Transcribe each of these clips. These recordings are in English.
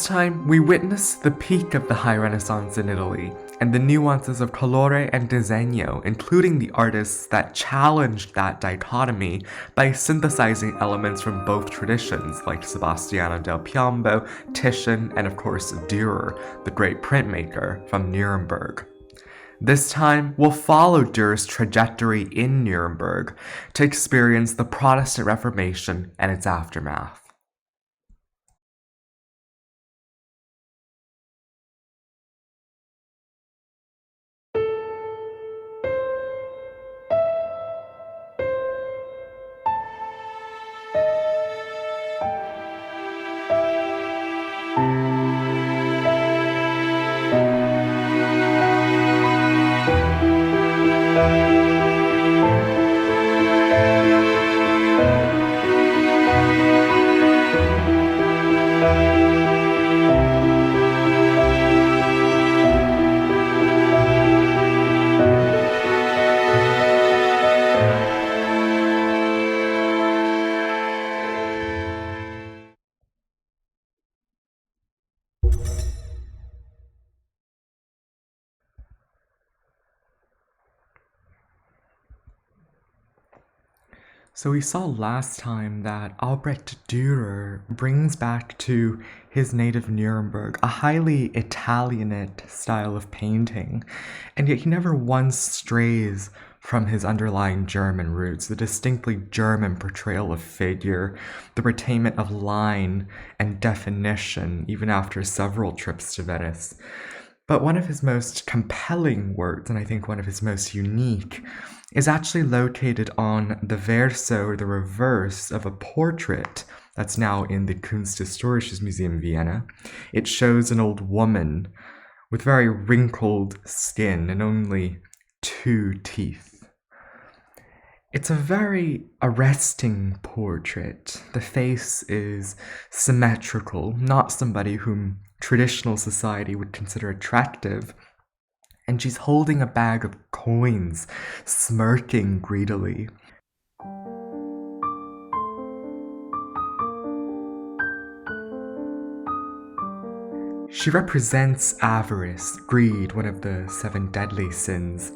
Last time, we witnessed the peak of the High Renaissance in Italy, and the nuances of colore and disegno, including the artists that challenged that dichotomy by synthesizing elements from both traditions, like Sebastiano del Piombo, Titian, and of course Dürer, the great printmaker from Nuremberg. This time, we'll follow Dürer's trajectory in Nuremberg to experience the Protestant Reformation and its aftermath. So we saw last time that Albrecht Dürer brings back to his native Nuremberg a highly Italianate style of painting, and yet he never once strays from his underlying German roots, the distinctly German portrayal of figure, the retainment of line and definition, even after several trips to Venice. But one of his most compelling works, and I think one of his most unique, is actually located on the verso, or the reverse, of a portrait that's now in the Kunsthistorisches Museum Vienna. It shows an old woman with very wrinkled skin and only 2 teeth. It's a very arresting portrait. The face is symmetrical, not somebody whom traditional society would consider attractive, and she's holding a bag of coins, smirking greedily. She represents avarice, greed, one of the 7 deadly sins.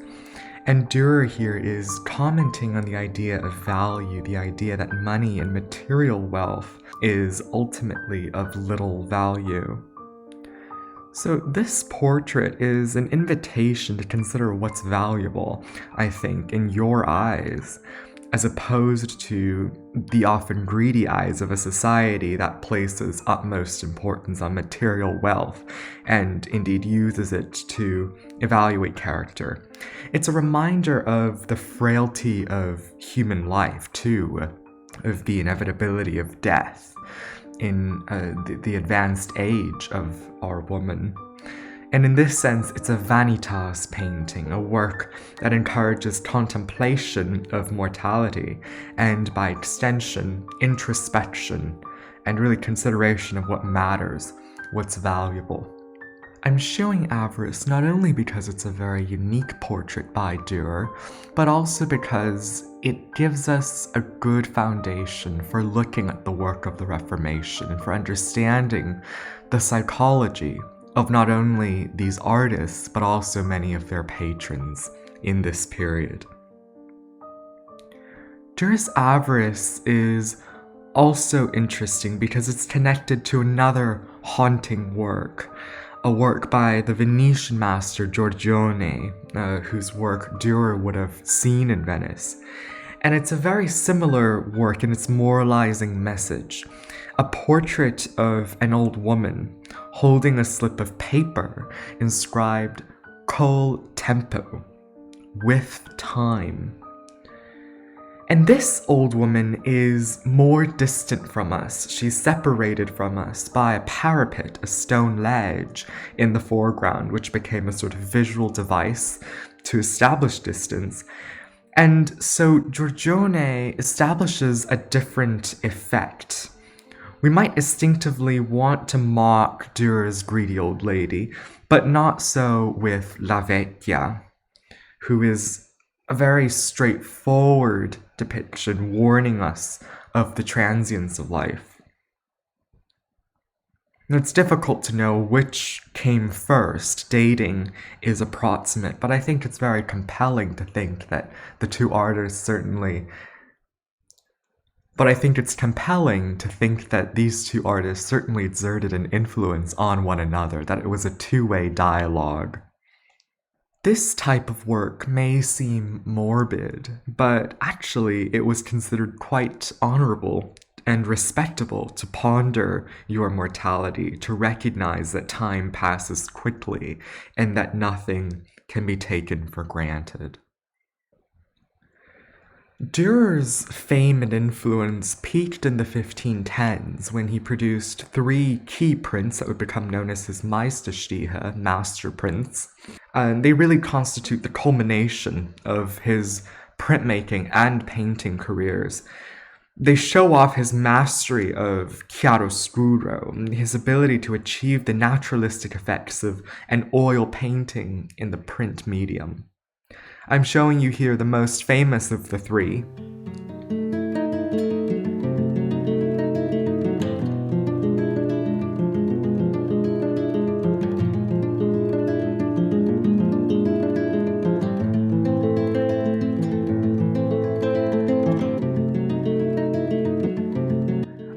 And Dürer here is commenting on the idea of value, the idea that money and material wealth is ultimately of little value. So this portrait is an invitation to consider what's valuable, I think, in your eyes, as opposed to the often greedy eyes of a society that places utmost importance on material wealth and indeed uses it to evaluate character. It's a reminder of the frailty of human life, too, of the inevitability of death in the advanced age of our woman. And in this sense, it's a vanitas painting, a work that encourages contemplation of mortality, and by extension, introspection, and really consideration of what matters, what's valuable. I'm showing Avarice not only because it's a very unique portrait by Dürer, but also because it gives us a good foundation for looking at the work of the Reformation and for understanding the psychology of not only these artists, but also many of their patrons in this period. Dürer's Avarice is also interesting because it's connected to another haunting work, a work by the Venetian master Giorgione, whose work Dürer would have seen in Venice. And it's a very similar work in its moralizing message, a portrait of an old woman holding a slip of paper inscribed col tempo, with time. And this old woman is more distant from us. She's separated from us by a parapet, a stone ledge in the foreground, which became a sort of visual device to establish distance. And so Giorgione establishes a different effect. We might instinctively want to mock Dürer's greedy old lady, but not so with La Vecchia, who is a very straightforward depiction warning us of the transience of life. It's difficult to know which came first. Dating is approximate, but I think it's very compelling to think that the two artists certainly. But I think it's compelling to think that these two artists certainly exerted an influence on one another, that it was a two-way dialogue. This type of work may seem morbid, but actually it was considered quite honorable and respectable to ponder your mortality, to recognize that time passes quickly and that nothing can be taken for granted. Dürer's fame and influence peaked in the 1510s when he produced three key prints that would become known as his Meisterstücke, master prints. And they really constitute the culmination of his printmaking and painting careers. They show off his mastery of chiaroscuro, his ability to achieve the naturalistic effects of an oil painting in the print medium. I'm showing you here the most famous of the three.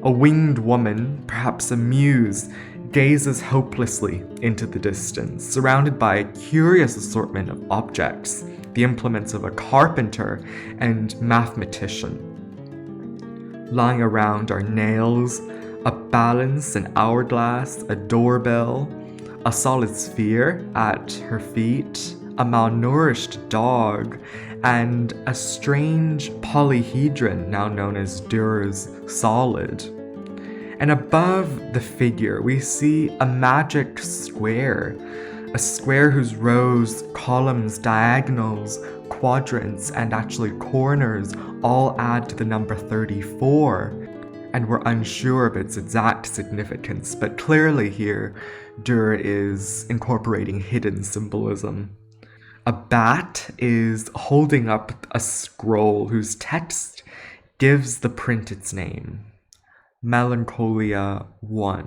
A winged woman, perhaps a muse, gazes hopelessly into the distance, surrounded by a curious assortment of objects, the implements of a carpenter and mathematician. Lying around are nails, a balance, an hourglass, a doorbell, a solid sphere at her feet, a malnourished dog, and a strange polyhedron now known as Dürer's solid. And above the figure, we see a magic square, a square whose rows, columns, diagonals, quadrants, and actually corners all add to the number 34. And we're unsure of its exact significance, but clearly here, Dürer is incorporating hidden symbolism. A bat is holding up a scroll whose text gives the print its name. Melancholia I.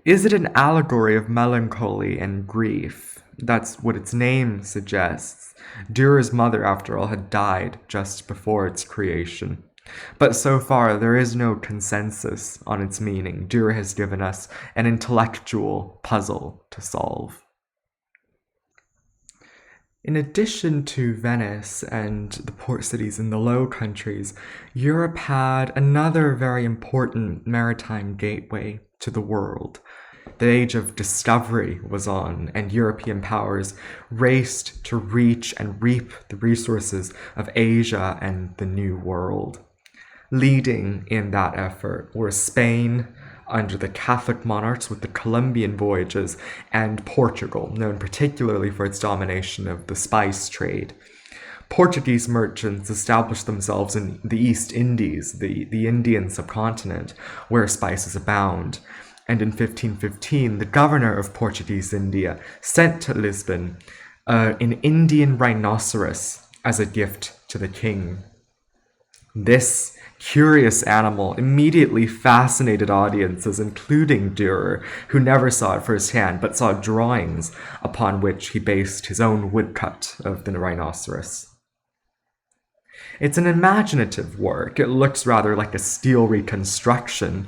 Is it an allegory of melancholy and grief? That's what its name suggests. Dürer's mother, after all, had died just before its creation. But so far, there is no consensus on its meaning. Dürer has given us an intellectual puzzle to solve. In addition to Venice and the port cities in the Low Countries, Europe had another very important maritime gateway to the world. The age of discovery was on, and European powers raced to reach and reap the resources of Asia and the New World. Leading in that effort were Spain, under the Catholic monarchs with the Columbian voyages, and Portugal, known particularly for its domination of the spice trade. Portuguese merchants established themselves in the East Indies, the Indian subcontinent, where spices abound. And in 1515, the governor of Portuguese India sent to Lisbon an Indian rhinoceros as a gift to the king. This curious animal immediately fascinated audiences, including Dürer, who never saw it firsthand, but saw drawings upon which he based his own woodcut of the rhinoceros. It's an imaginative work. It looks rather like a steel reconstruction,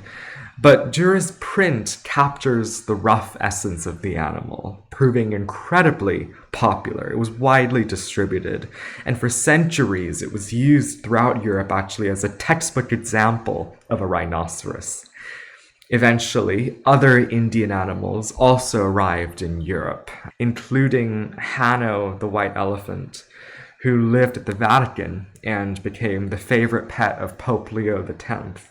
but Dürer's print captures the rough essence of the animal, proving incredibly popular. It was widely distributed, and for centuries it was used throughout Europe actually as a textbook example of a rhinoceros. Eventually, other Indian animals also arrived in Europe, including Hanno the white elephant, who lived at the Vatican and became the favorite pet of Pope Leo X.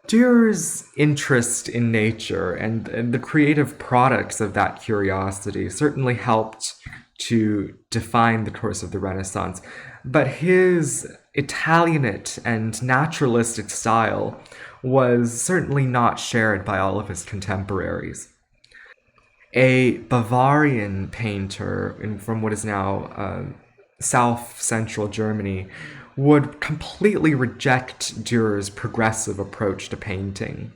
Dürer's interest in nature and the creative products of that curiosity certainly helped to define the course of the Renaissance, but his Italianate and naturalistic style was certainly not shared by all of his contemporaries. A Bavarian painter from what is now south-central Germany would completely reject Dürer's progressive approach to painting.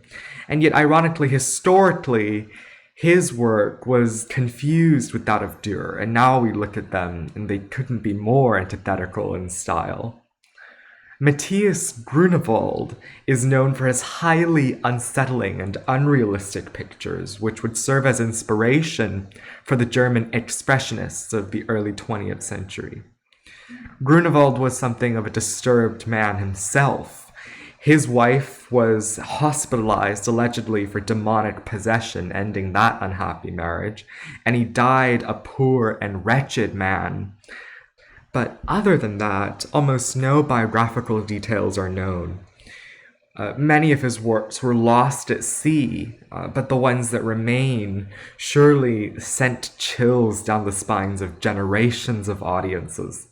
And yet, ironically, historically, his work was confused with that of Dürer, and now we look at them and they couldn't be more antithetical in style. Matthias Grünewald is known for his highly unsettling and unrealistic pictures, which would serve as inspiration for the German expressionists of the early 20th century. Grünewald was something of a disturbed man himself. His wife was hospitalized allegedly for demonic possession, ending that unhappy marriage, and he died a poor and wretched man. But other than that, almost no biographical details are known. Many of his works were lost at sea, but the ones that remain surely sent chills down the spines of generations of audiences.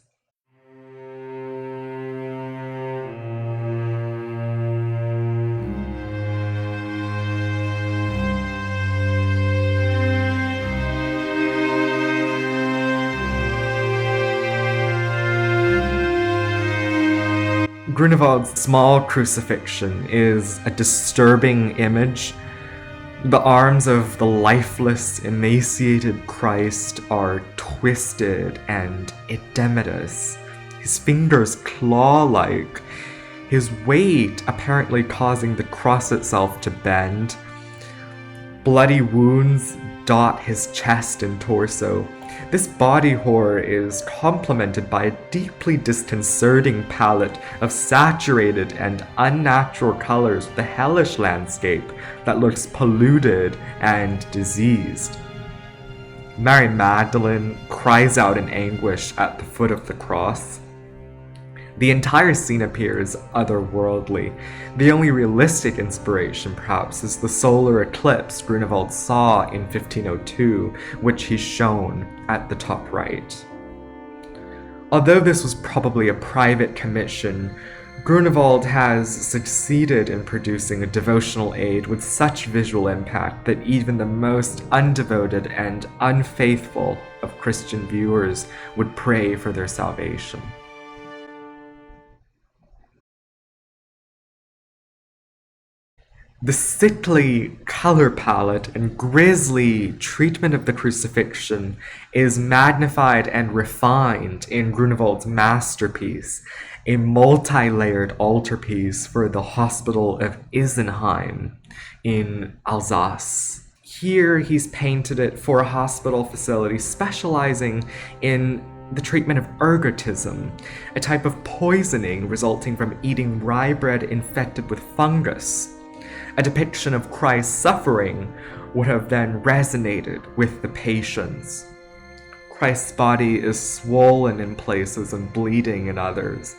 Grünewald's small crucifixion is a disturbing image. The arms of the lifeless, emaciated Christ are twisted and edematous, his fingers claw-like, his weight apparently causing the cross itself to bend. Bloody wounds dot his chest and torso. This body horror is complemented by a deeply disconcerting palette of saturated and unnatural colors with a hellish landscape that looks polluted and diseased. Mary Magdalene cries out in anguish at the foot of the cross. The entire scene appears otherworldly. The only realistic inspiration, perhaps, is the solar eclipse Grünewald saw in 1502, which he's shown at the top right. Although this was probably a private commission, Grünewald has succeeded in producing a devotional aid with such visual impact that even the most undevoted and unfaithful of Christian viewers would pray for their salvation. The sickly color palette and grisly treatment of the crucifixion is magnified and refined in Grünewald's masterpiece, a multi-layered altarpiece for the hospital of Isenheim in Alsace. Here he's painted it for a hospital facility specializing in the treatment of ergotism, a type of poisoning resulting from eating rye bread infected with fungus. A depiction of Christ's suffering would have then resonated with the patients. Christ's body is swollen in places and bleeding in others.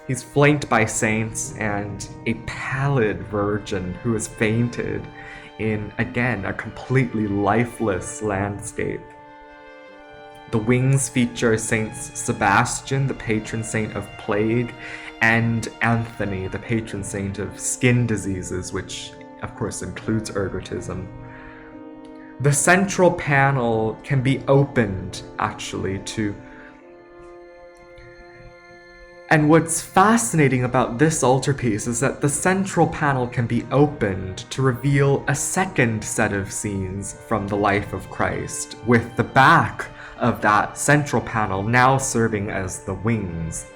He's flanked by saints and a pallid virgin who has fainted in, again, a completely lifeless landscape. The wings feature Saints Sebastian, the patron saint of plague, and Anthony, the patron saint of skin diseases, which of course includes ergotism. The central panel can be opened, actually, and what's fascinating about this altarpiece is that the central panel can be opened to reveal a second set of scenes from the life of Christ, with the back of that central panel now serving as the wings.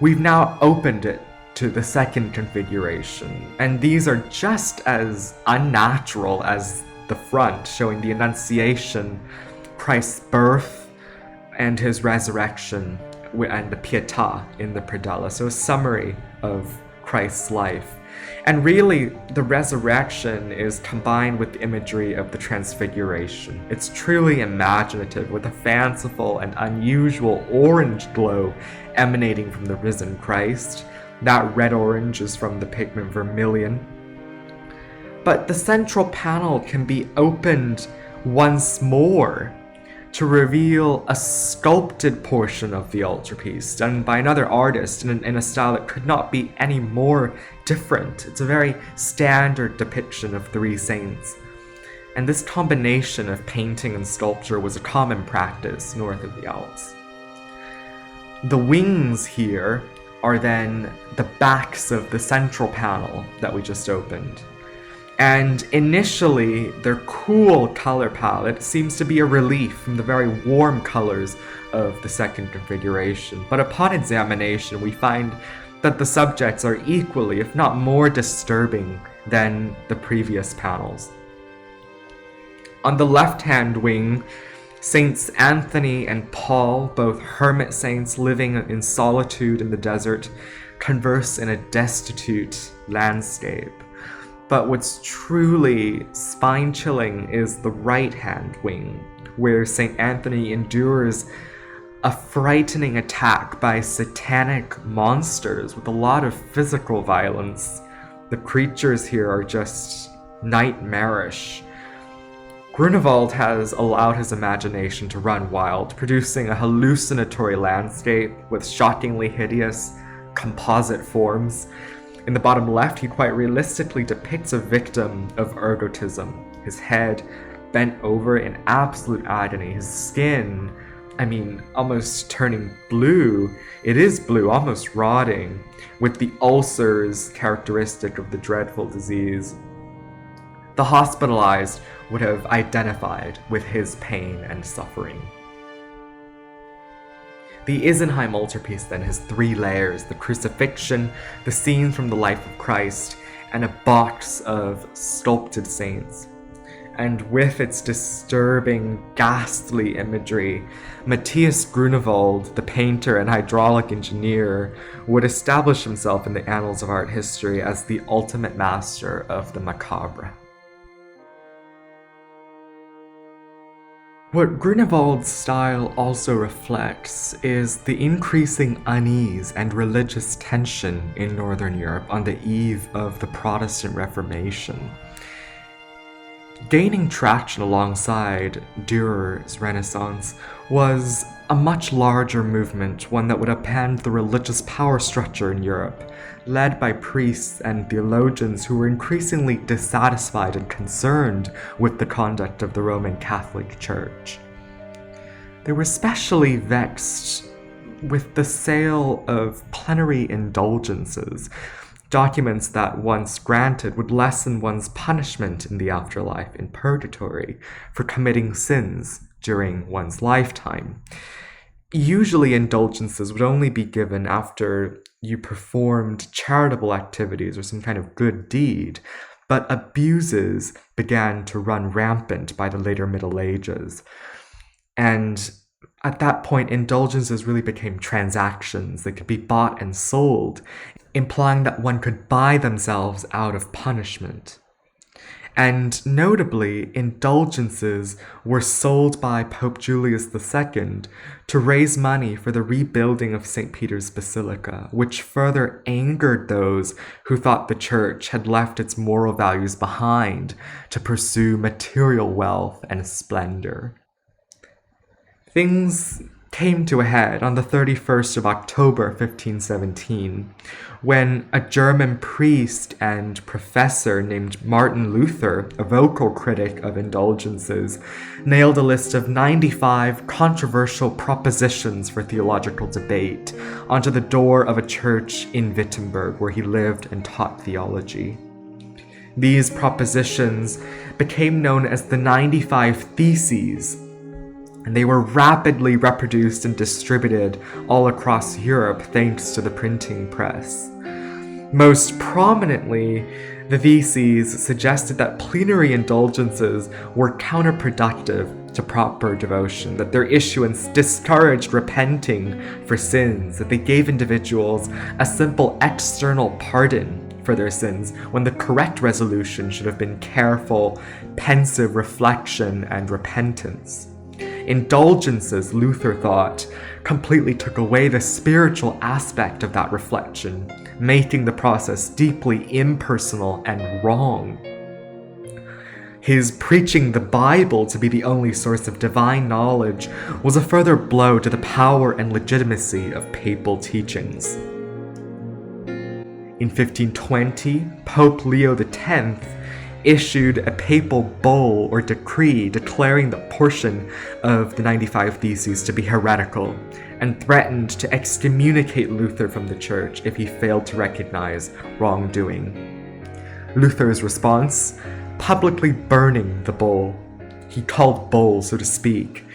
We've now opened it to the second configuration, and these are just as unnatural as the front, showing the Annunciation, Christ's birth, and his resurrection, and the Pietà in the predella. So a summary of Christ's life. And really, the resurrection is combined with the imagery of the Transfiguration. It's truly imaginative, with a fanciful and unusual orange glow emanating from the risen Christ. That red-orange is from the pigment vermilion. But the central panel can be opened once more to reveal a sculpted portion of the altarpiece done by another artist in a style that could not be any more different. It's a very standard depiction of three saints. And this combination of painting and sculpture was a common practice north of the Alps. The wings here are then the backs of the central panel that we just opened. And initially, their cool color palette seems to be a relief from the very warm colors of the second configuration. But upon examination, we find that the subjects are equally, if not more disturbing than the previous panels. On the left-hand wing, Saints Anthony and Paul, both hermit saints living in solitude in the desert, converse in a destitute landscape. But what's truly spine-chilling is the right-hand wing, where St. Anthony endures a frightening attack by satanic monsters with a lot of physical violence. The creatures here are just nightmarish. Grünewald has allowed his imagination to run wild, producing a hallucinatory landscape with shockingly hideous composite forms. In the bottom left, he quite realistically depicts a victim of ergotism, his head bent over in absolute agony, his skin, almost turning blue. It is blue, almost rotting, with the ulcers characteristic of the dreadful disease. The hospitalized would have identified with his pain and suffering. The Isenheim altarpiece then has 3 layers: the crucifixion, the scene from the life of Christ, and a box of sculpted saints. And with its disturbing, ghastly imagery, Matthias Grünewald, the painter and hydraulic engineer, would establish himself in the annals of art history as the ultimate master of the macabre. What Grünewald's style also reflects is the increasing unease and religious tension in Northern Europe on the eve of the Protestant Reformation. Gaining traction alongside Dürer's Renaissance was a much larger movement, one that would upend the religious power structure in Europe, led by priests and theologians who were increasingly dissatisfied and concerned with the conduct of the Roman Catholic Church. They were especially vexed with the sale of plenary indulgences, documents that, once granted, would lessen one's punishment in the afterlife in purgatory for committing sins during one's lifetime. Usually, indulgences would only be given after you performed charitable activities or some kind of good deed, but abuses began to run rampant by the later Middle Ages. And at that point, indulgences really became transactions. They could be bought and sold, implying that one could buy themselves out of punishment. And notably, indulgences were sold by Pope Julius II to raise money for the rebuilding of St. Peter's Basilica, which further angered those who thought the church had left its moral values behind to pursue material wealth and splendor. Things came to a head on the 31st of October 1517, when a German priest and professor named Martin Luther, a vocal critic of indulgences, nailed a list of 95 controversial propositions for theological debate onto the door of a church in Wittenberg where he lived and taught theology. These propositions became known as the 95 Theses, and they were rapidly reproduced and distributed all across Europe thanks to the printing press. Most prominently, the Theses suggested that plenary indulgences were counterproductive to proper devotion, that their issuance discouraged repenting for sins, that they gave individuals a simple external pardon for their sins, when the correct resolution should have been careful, pensive reflection and repentance. Indulgences, Luther thought, completely took away the spiritual aspect of that reflection, making the process deeply impersonal and wrong. His preaching the Bible to be the only source of divine knowledge was a further blow to the power and legitimacy of papal teachings. In 1520, Pope Leo X issued a papal bull or decree declaring the portion of the 95 Theses to be heretical, and threatened to excommunicate Luther from the church if he failed to recognize wrongdoing. Luther's response? Publicly burning the bull. He called bull, so to speak.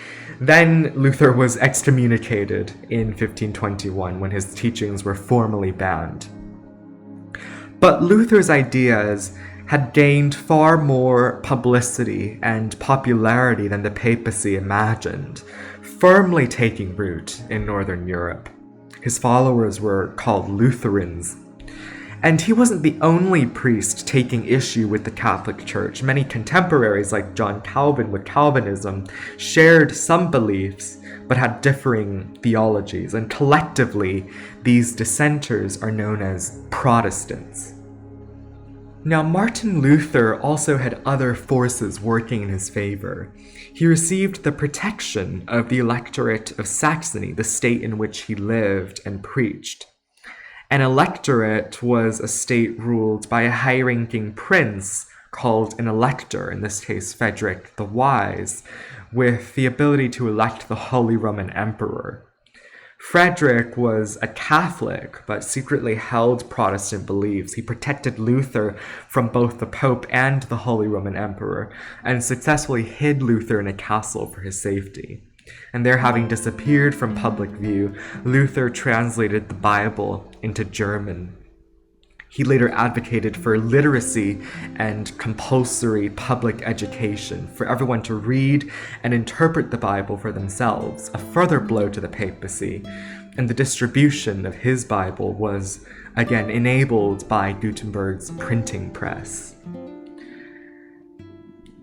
Then Luther was excommunicated in 1521 when his teachings were formally banned. But Luther's ideas had gained far more publicity and popularity than the papacy imagined, firmly taking root in Northern Europe. His followers were called Lutherans. And he wasn't the only priest taking issue with the Catholic Church. Many contemporaries, like John Calvin with Calvinism, shared some beliefs but had differing theologies, and collectively, these dissenters are known as Protestants. Now, Martin Luther also had other forces working in his favor. He received the protection of the electorate of Saxony, the state in which he lived and preached. An electorate was a state ruled by a high-ranking prince called an elector, in this case Frederick the Wise, with the ability to elect the Holy Roman Emperor. Frederick was a Catholic, but secretly held Protestant beliefs. He protected Luther from both the Pope and the Holy Roman Emperor, and successfully hid Luther in a castle for his safety. And there, having disappeared from public view, Luther translated the Bible into German. He later advocated for literacy and compulsory public education, for everyone to read and interpret the Bible for themselves, a further blow to the papacy. And the distribution of his Bible was, again, enabled by Gutenberg's printing press.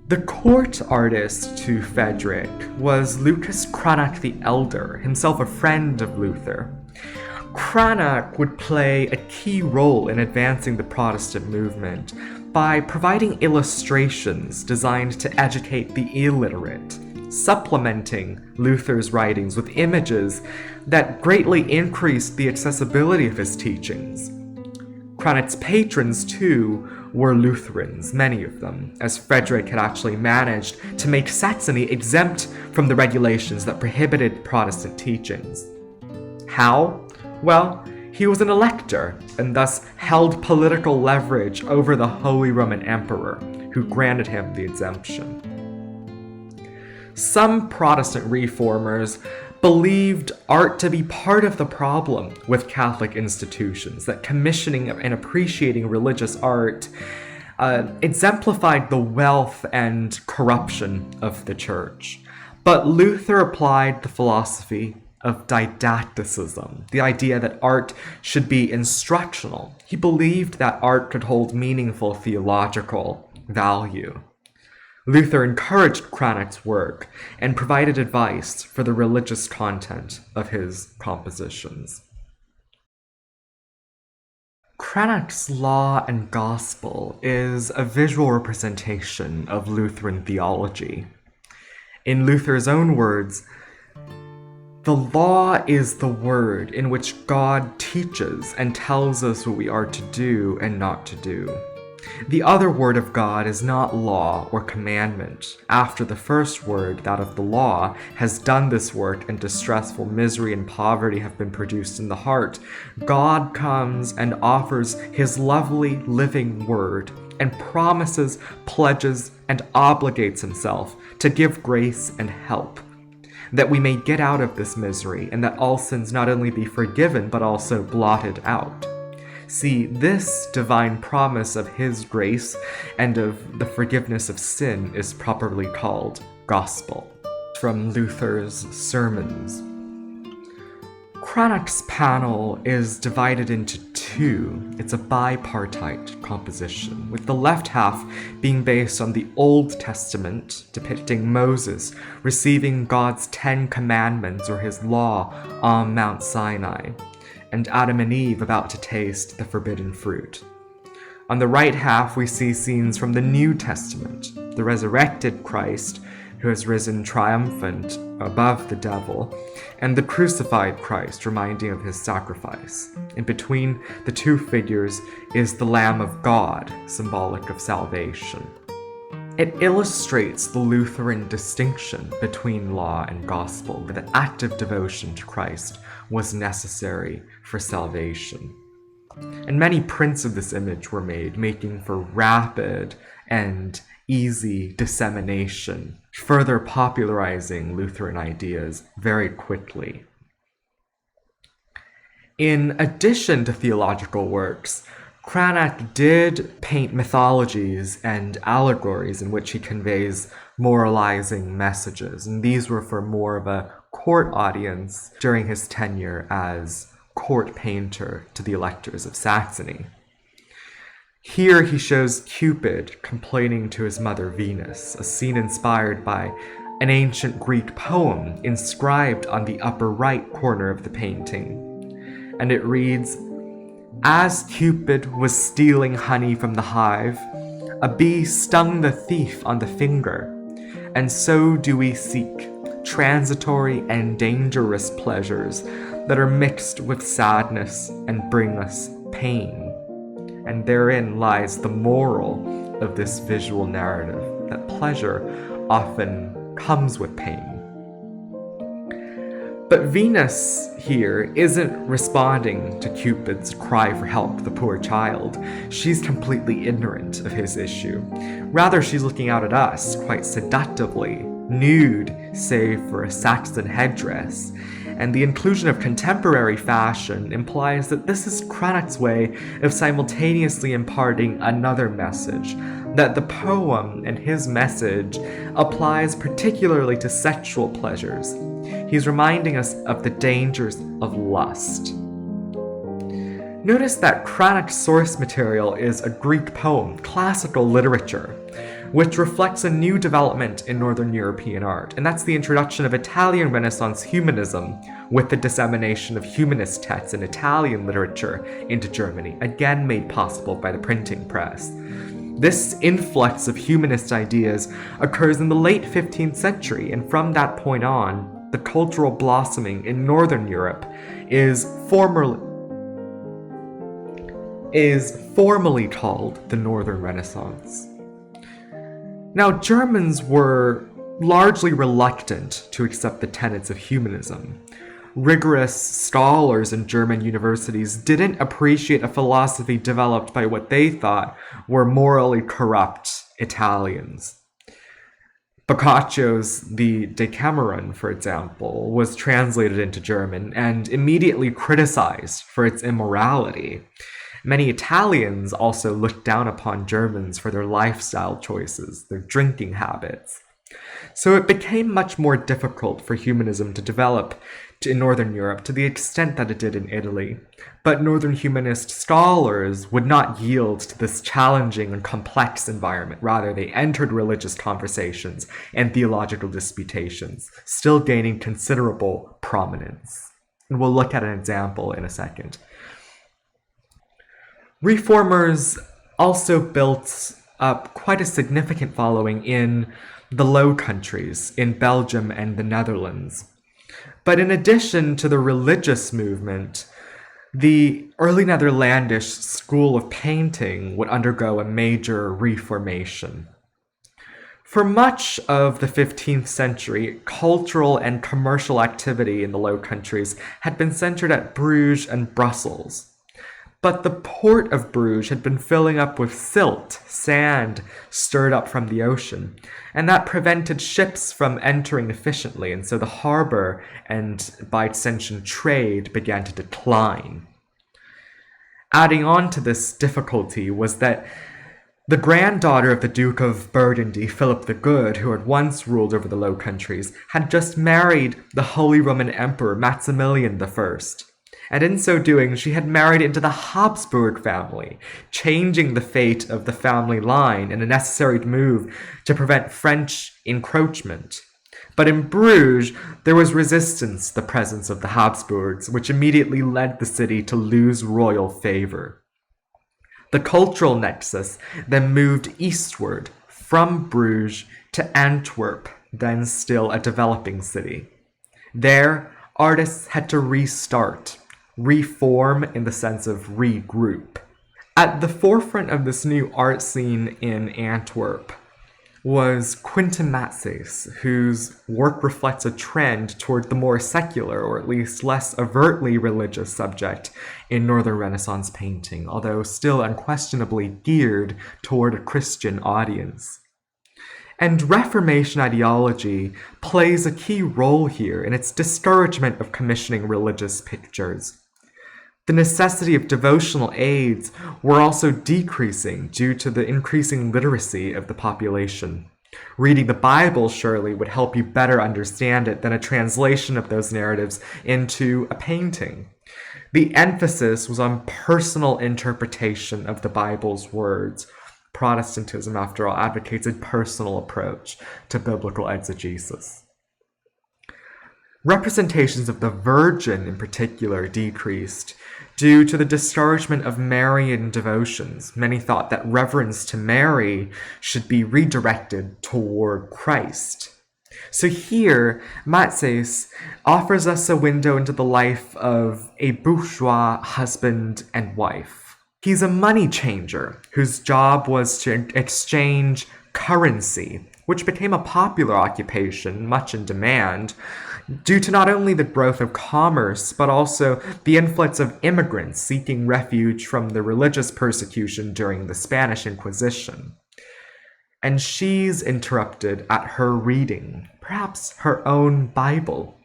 The court artist to Frederick was Lucas Cranach the Elder, himself a friend of Luther. Cranach would play a key role in advancing the Protestant movement by providing illustrations designed to educate the illiterate, supplementing Luther's writings with images that greatly increased the accessibility of his teachings. Cranach's patrons, too, were Lutherans, many of them, as Frederick had actually managed to make Saxony exempt from the regulations that prohibited Protestant teachings. How? Well, he was an elector, and thus held political leverage over the Holy Roman Emperor, who granted him the exemption. Some Protestant reformers believed art to be part of the problem with Catholic institutions, that commissioning and appreciating religious art exemplified the wealth and corruption of the church. But Luther applied the philosophy of didacticism, the idea that art should be instructional. He believed that art could hold meaningful theological value. Luther encouraged Cranach's work and provided advice for the religious content of his compositions. Cranach's Law and Gospel is a visual representation of Lutheran theology. In Luther's own words, the law is the word in which God teaches and tells us what we are to do and not to do. The other word of God is not law or commandment. After the first word, that of the law, has done this work and distressful misery and poverty have been produced in the heart, God comes and offers his lovely living word and promises, pledges, and obligates himself to give grace and help, that we may get out of this misery and that all sins not only be forgiven but also blotted out. See, this divine promise of his grace and of the forgiveness of sin is properly called gospel. From Luther's Sermons. Cranach's panel is divided into two. It's a bipartite composition, with the left half being based on the Old Testament, depicting Moses receiving God's 10 Commandments or his law on Mount Sinai, and Adam and Eve about to taste the forbidden fruit. On the right half, we see scenes from the New Testament, the resurrected Christ, who has risen triumphant above the devil, and the crucified Christ, reminding of his sacrifice. In between the two figures is the Lamb of God, symbolic of salvation. It illustrates the Lutheran distinction between law and gospel, that active devotion to Christ was necessary for salvation. And many prints of this image were made, making for rapid and easy dissemination, further popularizing Lutheran ideas very quickly. In addition to theological works, Cranach did paint mythologies and allegories in which he conveys moralizing messages, and these were for more of a court audience during his tenure as court painter to the electors of Saxony. Here he shows Cupid complaining to his mother Venus, a scene inspired by an ancient Greek poem inscribed on the upper right corner of the painting. And it reads, "As Cupid was stealing honey from the hive, a bee stung the thief on the finger, and so do we seek transitory and dangerous pleasures that are mixed with sadness and bring us pain." And therein lies the moral of this visual narrative, that pleasure often comes with pain. But Venus here isn't responding to Cupid's cry for help, the poor child. She's completely ignorant of his issue. Rather, she's looking out at us quite seductively, nude save for a Saxon headdress. And the inclusion of contemporary fashion implies that this is Cranach's way of simultaneously imparting another message, that the poem and his message applies particularly to sexual pleasures. He's reminding us of the dangers of lust. Notice that Cranach's source material is a Greek poem, classical literature, which reflects a new development in Northern European art, and that's the introduction of Italian Renaissance humanism with the dissemination of humanist texts in Italian literature into Germany, again made possible by the printing press. This influx of humanist ideas occurs in the late 15th century, and from that point on, the cultural blossoming in Northern Europe is formally called the Northern Renaissance. Now, Germans were largely reluctant to accept the tenets of humanism. Rigorous scholars in German universities didn't appreciate a philosophy developed by what they thought were morally corrupt Italians. Boccaccio's The Decameron, for example, was translated into German and immediately criticized for its immorality. Many Italians also looked down upon Germans for their lifestyle choices, their drinking habits. So it became much more difficult for humanism to develop in Northern Europe to the extent that it did in Italy. But Northern humanist scholars would not yield to this challenging and complex environment. Rather, they entered religious conversations and theological disputations, still gaining considerable prominence. And we'll look at an example in a second. Reformers also built up quite a significant following in the Low Countries, in Belgium and the Netherlands. But in addition to the religious movement, the early Netherlandish school of painting would undergo a major reformation. For much of the 15th century, cultural and commercial activity in the Low Countries had been centered at Bruges and Brussels. But the port of Bruges had been filling up with silt, sand stirred up from the ocean, and that prevented ships from entering efficiently, and so the harbor and, by extension, trade began to decline. Adding on to this difficulty was that the granddaughter of the Duke of Burgundy, Philip the Good, who had once ruled over the Low Countries, had just married the Holy Roman Emperor Maximilian I. And in so doing, she had married into the Habsburg family, changing the fate of the family line in a necessary move to prevent French encroachment. But in Bruges, there was resistance to the presence of the Habsburgs, which immediately led the city to lose royal favor. The cultural nexus then moved eastward from Bruges to Antwerp then still a developing city. There, artists had to restart, reform in the sense of regroup. At the forefront of this new art scene in Antwerp was Quentin Massys, whose work reflects a trend toward the more secular, or at least less overtly religious subject in Northern Renaissance painting, although still unquestionably geared toward a Christian audience. And Reformation ideology plays a key role here in its discouragement of commissioning religious pictures. The necessity of devotional aids were also decreasing due to the increasing literacy of the population. Reading the Bible surely would help you better understand it than a translation of those narratives into a painting. The emphasis was on personal interpretation of the Bible's words. Protestantism, after all, advocates a personal approach to biblical exegesis. Representations of the Virgin, in particular, decreased due to the discouragement of Marian devotions. Many thought that reverence to Mary should be redirected toward Christ. So here, Massys offers us a window into the life of a bourgeois husband and wife. He's a money changer whose job was to exchange currency, which became a popular occupation, much in demand, due to not only the growth of commerce, but also the influx of immigrants seeking refuge from the religious persecution during the Spanish Inquisition. And she's interrupted at her reading, perhaps her own Bible.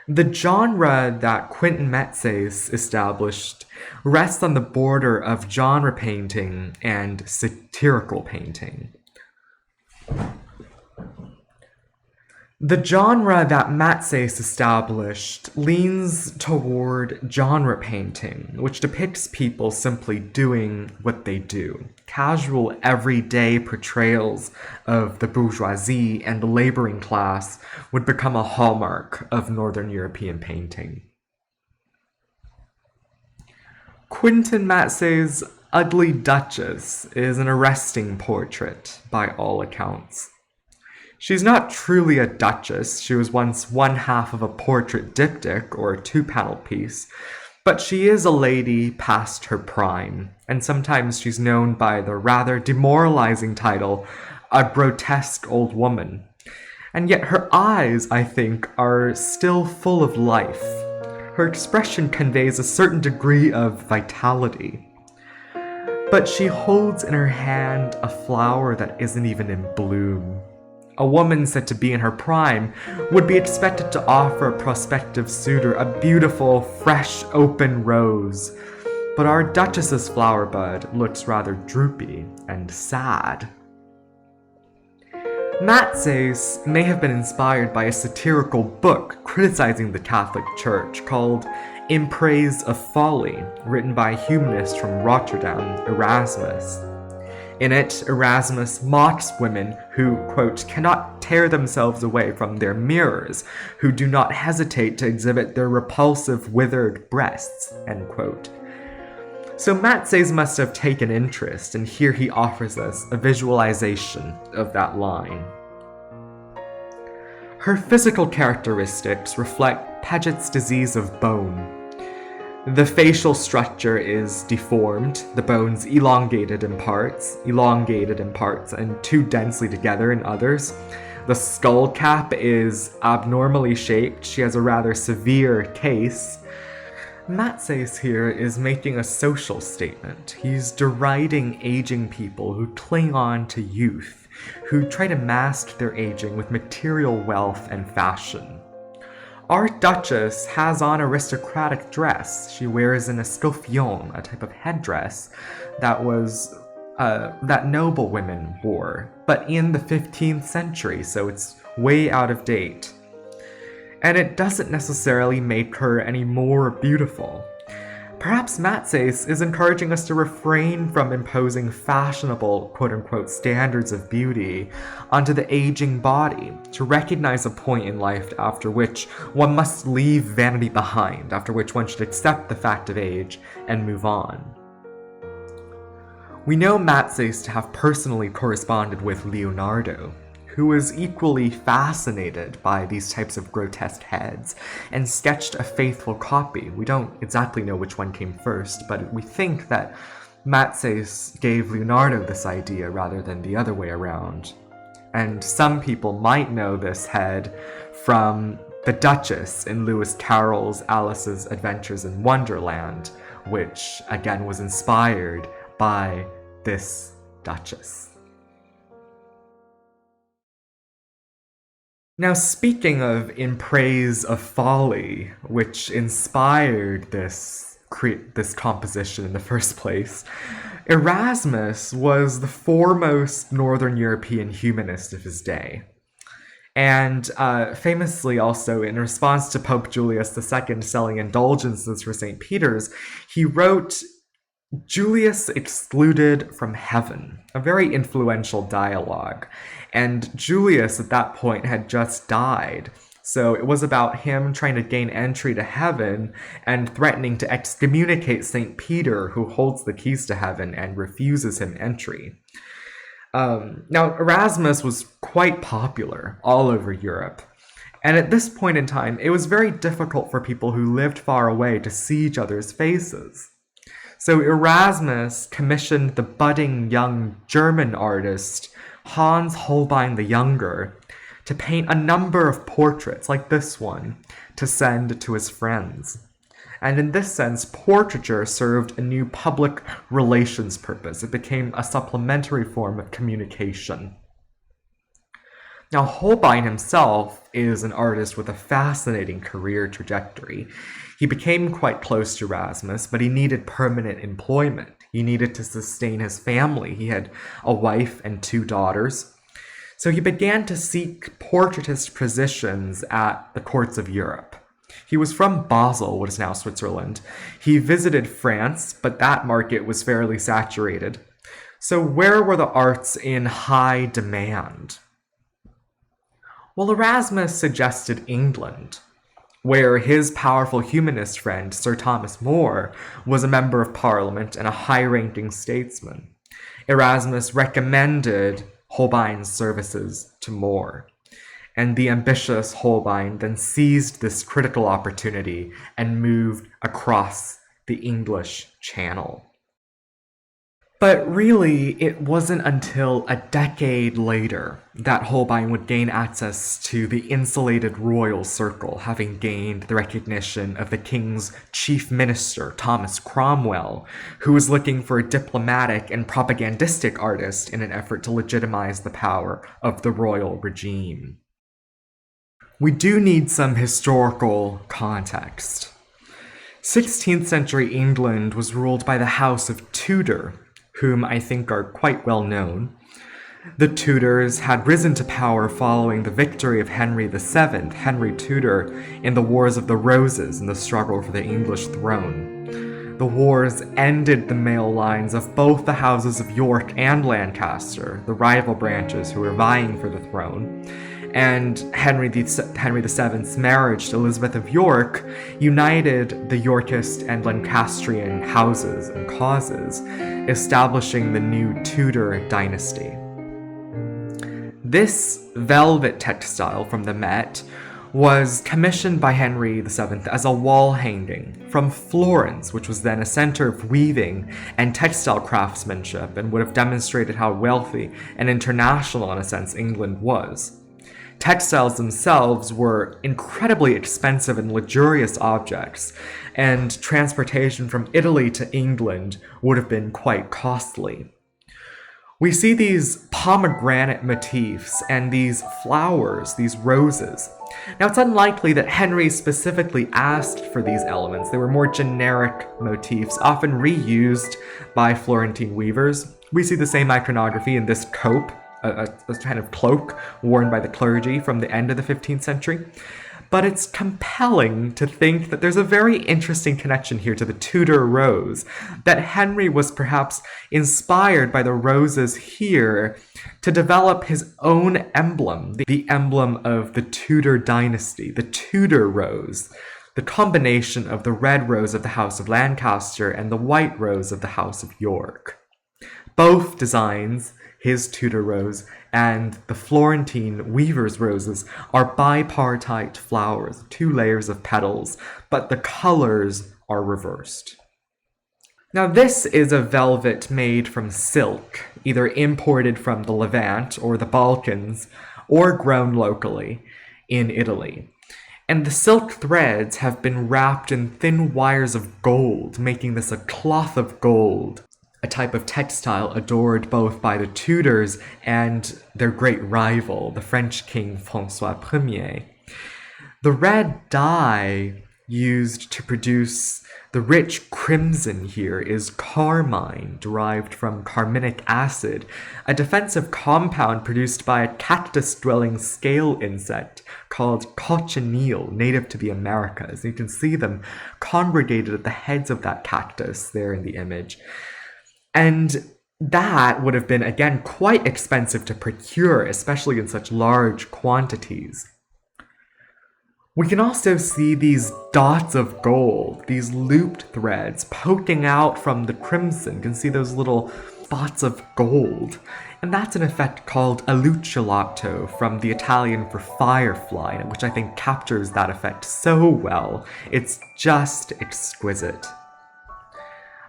The genre that Quentin Massys established rests on the border of genre painting and satirical painting. The genre that Massys established leans toward genre painting, which depicts people simply doing what they do. Casual, everyday portrayals of the bourgeoisie and the laboring class would become a hallmark of Northern European painting. Quentin Massys' Ugly Duchess is an arresting portrait, by all accounts. She's not truly a duchess. She was once one half of a portrait diptych or a two-panel piece, but she is a lady past her prime, and sometimes she's known by the rather demoralizing title, a grotesque old woman. And yet her eyes, I think, are still full of life. Her expression conveys a certain degree of vitality. But she holds in her hand a flower that isn't even in bloom. A woman said to be in her prime would be expected to offer a prospective suitor a beautiful, fresh, open rose, but our Duchess's flower bud looks rather droopy and sad. Massys may have been inspired by a satirical book criticizing the Catholic Church called In Praise of Folly, written by a humanist from Rotterdam, Erasmus. In it, Erasmus mocks women who, quote, cannot tear themselves away from their mirrors, who do not hesitate to exhibit their repulsive, withered breasts, end quote. So Massys must have taken interest, and here he offers us a visualization of that line. Her physical characteristics reflect Paget's disease of bone. The facial structure is deformed, the bones elongated in parts, and too densely together in others. The skull cap is abnormally shaped, she has a rather severe case. Massys here is making a social statement. He's deriding aging people who cling on to youth, who try to mask their aging with material wealth and fashion. Our Duchess has on aristocratic dress. She wears an escoffion, a type of headdress that noble women wore, but in the 15th century, so it's way out of date. And it doesn't necessarily make her any more beautiful. Perhaps Massys is encouraging us to refrain from imposing fashionable, quote-unquote, standards of beauty onto the aging body, to recognize a point in life after which one must leave vanity behind, after which one should accept the fact of age and move on. We know Massys to have personally corresponded with Leonardo, who was equally fascinated by these types of grotesque heads and sketched a faithful copy. We don't exactly know which one came first, but we think that Massys gave Leonardo this idea rather than the other way around. And some people might know this head from the Duchess in Lewis Carroll's Alice's Adventures in Wonderland, which again was inspired by this Duchess. Now, speaking of In Praise of Folly, which inspired this composition in the first place, Erasmus was the foremost Northern European humanist of his day. And famously also, in response to Pope Julius II selling indulgences for St. Peter's, he wrote Julius excluded from heaven, a very influential dialogue. And Julius at that point had just died. So it was about him trying to gain entry to heaven and threatening to excommunicate St. Peter, who holds the keys to heaven and refuses him entry. Now, Erasmus was quite popular all over Europe. And at this point in time, it was very difficult for people who lived far away to see each other's faces. So Erasmus commissioned the budding young German artist Hans Holbein the Younger to paint a number of portraits, like this one, to send to his friends. And in this sense, portraiture served a new public relations purpose. It became a supplementary form of communication. Now, Holbein himself is an artist with a fascinating career trajectory. He became quite close to Erasmus, but he needed permanent employment. He needed to sustain his family. He had a wife and 2 daughters. So he began to seek portraitist positions at the courts of Europe. He was from Basel, what is now Switzerland. He visited France, but that market was fairly saturated. So where were the arts in high demand? Well, Erasmus suggested England, where his powerful humanist friend, Sir Thomas More, was a member of Parliament and a high-ranking statesman. Erasmus recommended Holbein's services to More, and the ambitious Holbein then seized this critical opportunity and moved across the English Channel. But really, it wasn't until a decade later that Holbein would gain access to the insulated royal circle, having gained the recognition of the king's chief minister, Thomas Cromwell, who was looking for a diplomatic and propagandistic artist in an effort to legitimize the power of the royal regime. We do need some historical context. 16th century England was ruled by the House of Tudor, whom I think are quite well known. The Tudors had risen to power following the victory of Henry VII, Henry Tudor, in the Wars of the Roses in the struggle for the English throne. The wars ended the male lines of both the houses of York and Lancaster, the rival branches who were vying for the throne. And Henry VII's marriage to Elizabeth of York united the Yorkist and Lancastrian houses and causes, establishing the new Tudor dynasty. This velvet textile from the Met was commissioned by Henry VII as a wall hanging from Florence, which was then a center of weaving and textile craftsmanship and would have demonstrated how wealthy and international, in a sense, England was. Textiles themselves were incredibly expensive and luxurious objects, and transportation from Italy to England would have been quite costly. We see these pomegranate motifs and these flowers, these roses. Now, it's unlikely that Henry specifically asked for these elements. They were more generic motifs, often reused by Florentine weavers. We see the same iconography in this cope, a kind of cloak worn by the clergy from the end of the 15th century. But it's compelling to think that there's a very interesting connection here to the Tudor rose, that Henry was perhaps inspired by the roses here to develop his own emblem, the emblem of the Tudor dynasty, the Tudor rose, the combination of the red rose of the House of Lancaster and the white rose of the House of York. Both designs his Tudor rose, and the Florentine weaver's roses are bipartite flowers, 2 layers of petals, but the colors are reversed. Now this is a velvet made from silk, either imported from the Levant or the Balkans, or grown locally in Italy. And the silk threads have been wrapped in thin wires of gold, making this a cloth of gold, a type of textile adored both by the Tudors and their great rival, the French king François I. The red dye used to produce the rich crimson here is carmine, derived from carminic acid, a defensive compound produced by a cactus-dwelling scale insect called cochineal, native to the Americas. You can see them congregated at the heads of that cactus there in the image. And that would have been, again, quite expensive to procure, especially in such large quantities. We can also see these dots of gold, these looped threads poking out from the crimson. You can see those little spots of gold. And that's an effect called a lucciolato, from the Italian for firefly, which I think captures that effect so well. It's just exquisite.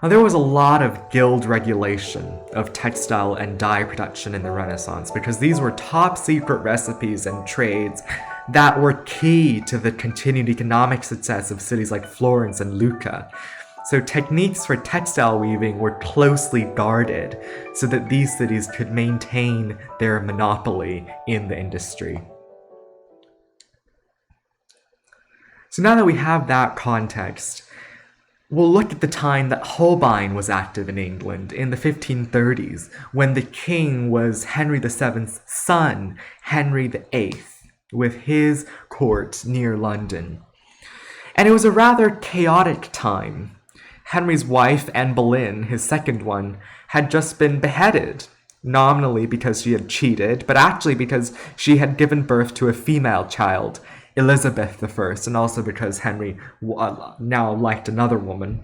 Now, there was a lot of guild regulation of textile and dye production in the Renaissance because these were top secret recipes and trades that were key to the continued economic success of cities like Florence and Lucca. So techniques for textile weaving were closely guarded so that these cities could maintain their monopoly in the industry. So now that we have that context, we'll look at the time that Holbein was active in England in the 1530s, when the king was Henry VII's son, Henry VIII, with his court near London. And it was a rather chaotic time. Henry's wife, Anne Boleyn, his second one, had just been beheaded, nominally because she had cheated, but actually because she had given birth to a female child, Elizabeth I, and also because Henry now liked another woman.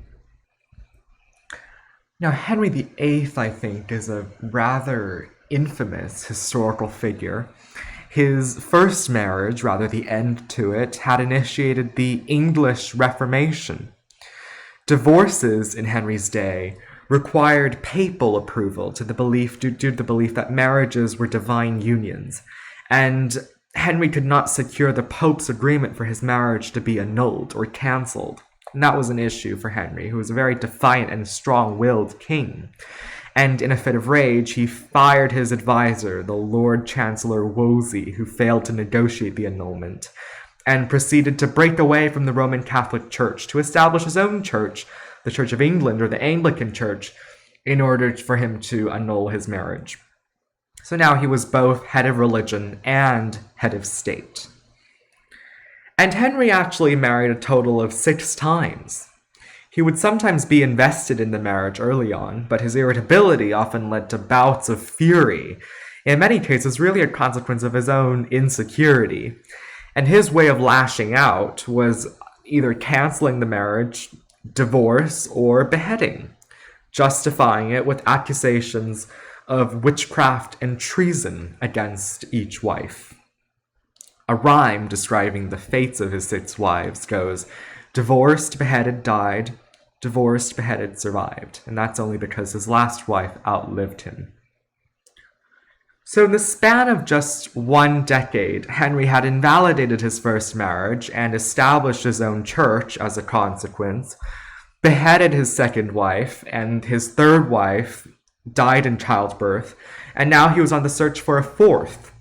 Now, Henry VIII, I think, is a rather infamous historical figure. His first marriage, rather the end to it, had initiated the English Reformation. Divorces in Henry's day required papal approval due to the belief that marriages were divine unions, and Henry could not secure the Pope's agreement for his marriage to be annulled or cancelled. And that was an issue for Henry, who was a very defiant and strong-willed king. And in a fit of rage, he fired his advisor, the Lord Chancellor Wolsey, who failed to negotiate the annulment, and proceeded to break away from the Roman Catholic Church to establish his own church, the Church of England, or the Anglican Church, in order for him to annul his marriage. So now he was both head of religion and head of state. And Henry actually married a total of 6 times. He would sometimes be invested in the marriage early on, but his irritability often led to bouts of fury, in many cases really a consequence of his own insecurity. And his way of lashing out was either canceling the marriage, divorce, or beheading, justifying it with accusations of witchcraft and treason against each wife. A rhyme describing the fates of his 6 wives goes, "Divorced, beheaded, died. Divorced, beheaded, survived." And that's only because his last wife outlived him. So in the span of just 1 decade, Henry had invalidated his first marriage and established his own church as a consequence, beheaded his second wife, and his third wife died in childbirth, and now he was on the search for a 4th.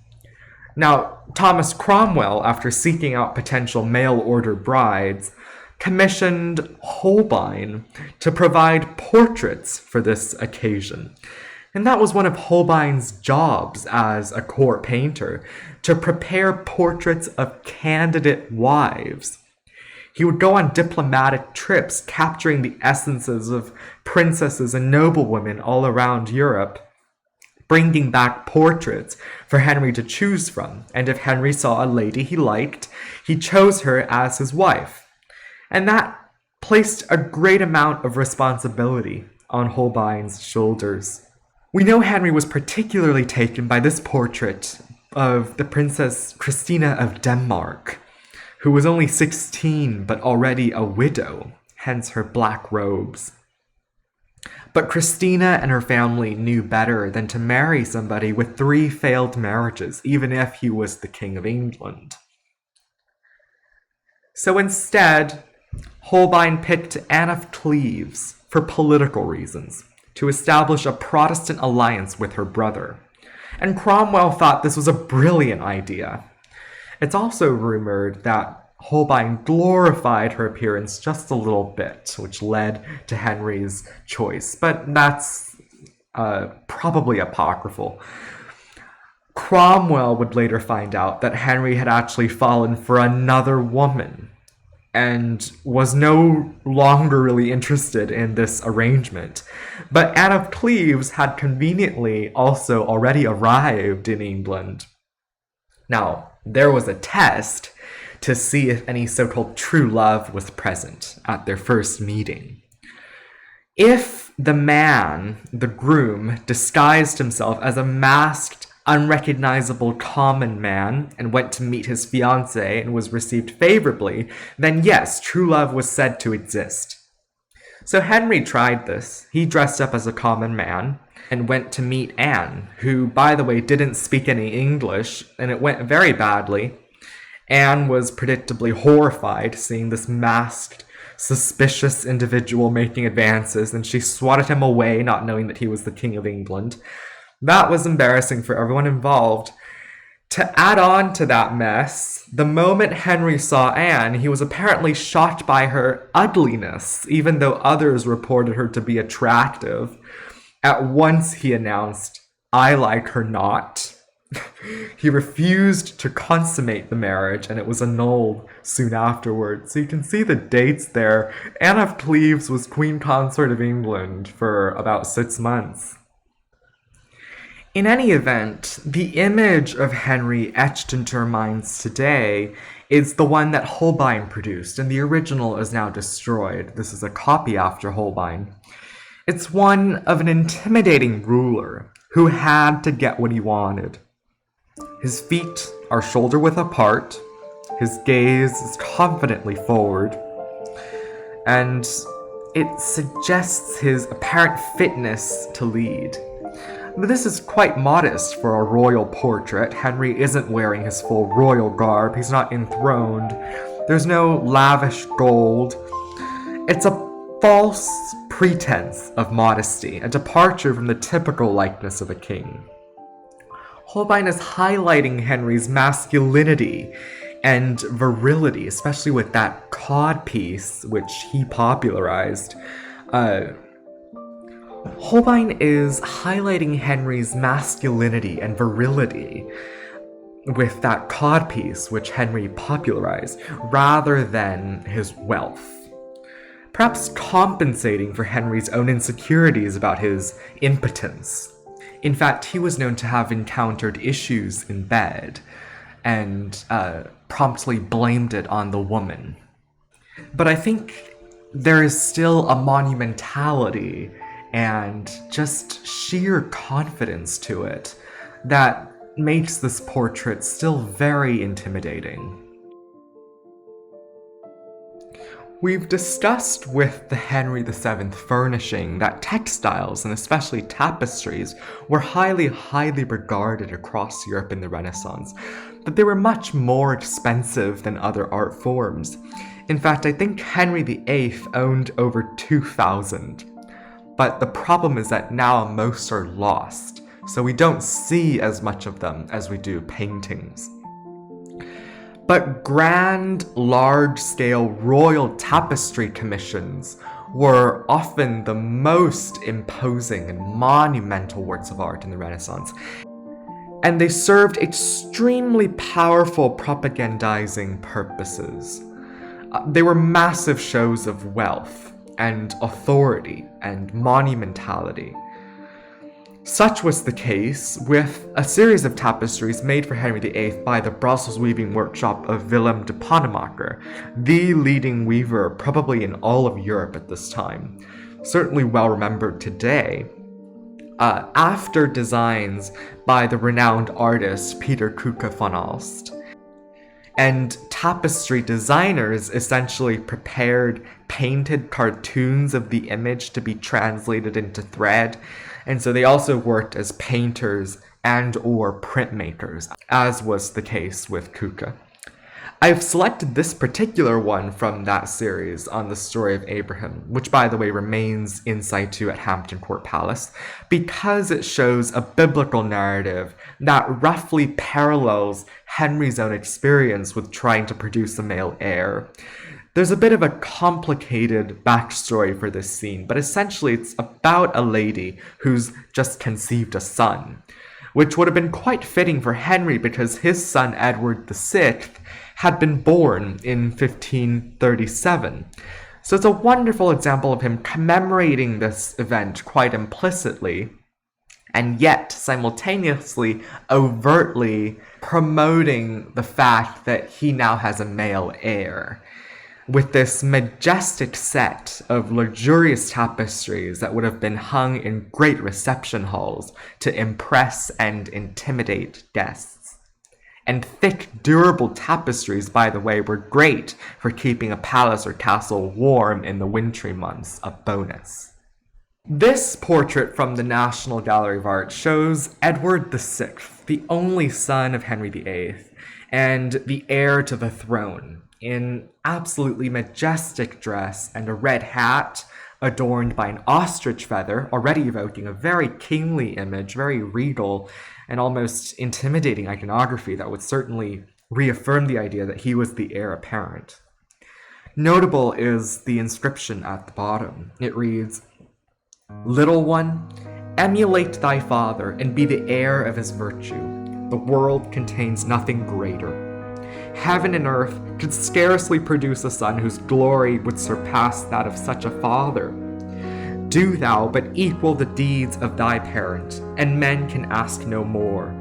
Now, Thomas Cromwell, after seeking out potential mail-order brides, commissioned Holbein to provide portraits for this occasion. And that was one of Holbein's jobs as a court painter, to prepare portraits of candidate wives. He would go on diplomatic trips, capturing the essences of princesses and noblewomen all around Europe, bringing back portraits for Henry to choose from. And if Henry saw a lady he liked, he chose her as his wife. And that placed a great amount of responsibility on Holbein's shoulders. We know Henry was particularly taken by this portrait of the Princess Christina of Denmark, who was only 16 but already a widow, hence her black robes. But Christina and her family knew better than to marry somebody with 3 failed marriages, even if he was the King of England. So instead, Holbein picked Anne of Cleves for political reasons, to establish a Protestant alliance with her brother. And Cromwell thought this was a brilliant idea. It's also rumored that Holbein glorified her appearance just a little bit, which led to Henry's choice, but that's probably apocryphal. Cromwell would later find out that Henry had actually fallen for another woman and was no longer really interested in this arrangement. But Anne of Cleves had conveniently also already arrived in England. Now, there was a test to see if any so-called true love was present at their first meeting. If the man, the groom, disguised himself as a masked, unrecognizable common man and went to meet his fiancée and was received favorably, then yes, true love was said to exist. So Henry tried this. He dressed up as a common man and went to meet Anne, who, by the way, didn't speak any English, and it went very badly. Anne was predictably horrified seeing this masked, suspicious individual making advances, and she swatted him away, not knowing that he was the King of England. That was embarrassing for everyone involved. To add on to that mess, the moment Henry saw Anne, he was apparently shocked by her ugliness, even though others reported her to be attractive. At once he announced, "I like her not." He refused to consummate the marriage, and it was annulled soon afterwards. So you can see the dates there. Anne of Cleves was Queen Consort of England for about 6 months. In any event, the image of Henry etched into our minds today is the one that Holbein produced, and the original is now destroyed. This is a copy after Holbein. It's one of an intimidating ruler who had to get what he wanted. His feet are shoulder-width apart, his gaze is confidently forward, and it suggests his apparent fitness to lead. But this is quite modest for a royal portrait. Henry isn't wearing his full royal garb, he's not enthroned, there's no lavish gold. It's a false pretense of modesty, a departure from the typical likeness of a king. Holbein is highlighting Henry's masculinity and virility, especially with that codpiece, which he popularized. Holbein is highlighting Henry's masculinity and virility with that codpiece, which Henry popularized, rather than his wealth. Perhaps compensating for Henry's own insecurities about his impotence. In fact, he was known to have encountered issues in bed and promptly blamed it on the woman. But I think there is still a monumentality and just sheer confidence to it that makes this portrait still very intimidating. We've discussed with the Henry VII furnishing that textiles, and especially tapestries, were highly regarded across Europe in the Renaissance, but they were much more expensive than other art forms. In fact, I think Henry VIII owned over 2,000. But the problem is that now most are lost, so we don't see as much of them as we do paintings. But grand, large-scale royal tapestry commissions were often the most imposing and monumental works of art in the Renaissance, and they served extremely powerful propagandizing purposes. They were massive shows of wealth and authority and monumentality. Such was the case with a series of tapestries made for Henry VIII by the Brussels weaving workshop of Willem de Pannemaker, the leading weaver probably in all of Europe at this time, certainly well remembered today. after designs by the renowned artist Pieter Coecke van Aelst. And tapestry designers essentially prepared painted cartoons of the image to be translated into thread, and so they also worked as painters and or printmakers, as was the case with Coecke. I've selected this particular one from that series on the story of Abraham, which by the way remains in situ at Hampton Court Palace, because it shows a biblical narrative that roughly parallels Henry's own experience with trying to produce a male heir. There's a bit of a complicated backstory for this scene, but essentially it's about a lady who's just conceived a son, which would have been quite fitting for Henry because his son Edward VI had been born in 1537. So it's a wonderful example of him commemorating this event quite implicitly, and yet simultaneously overtly promoting the fact that he now has a male heir, with this majestic set of luxurious tapestries that would have been hung in great reception halls to impress and intimidate guests. And thick, durable tapestries, by the way, were great for keeping a palace or castle warm in the wintry months, a bonus. This portrait from the National Gallery of Art shows Edward VI, the only son of Henry VIII, and the heir to the throne, in absolutely majestic dress and a red hat adorned by an ostrich feather, already evoking a very kingly image, very regal, and almost intimidating iconography that would certainly reaffirm the idea that he was the heir apparent. Notable is the inscription at the bottom. It reads, "Little one, emulate thy father and be the heir of his virtue. The world contains nothing greater. Heaven and earth could scarcely produce a son whose glory would surpass that of such a father. Do thou but equal the deeds of thy parent, and men can ask no more.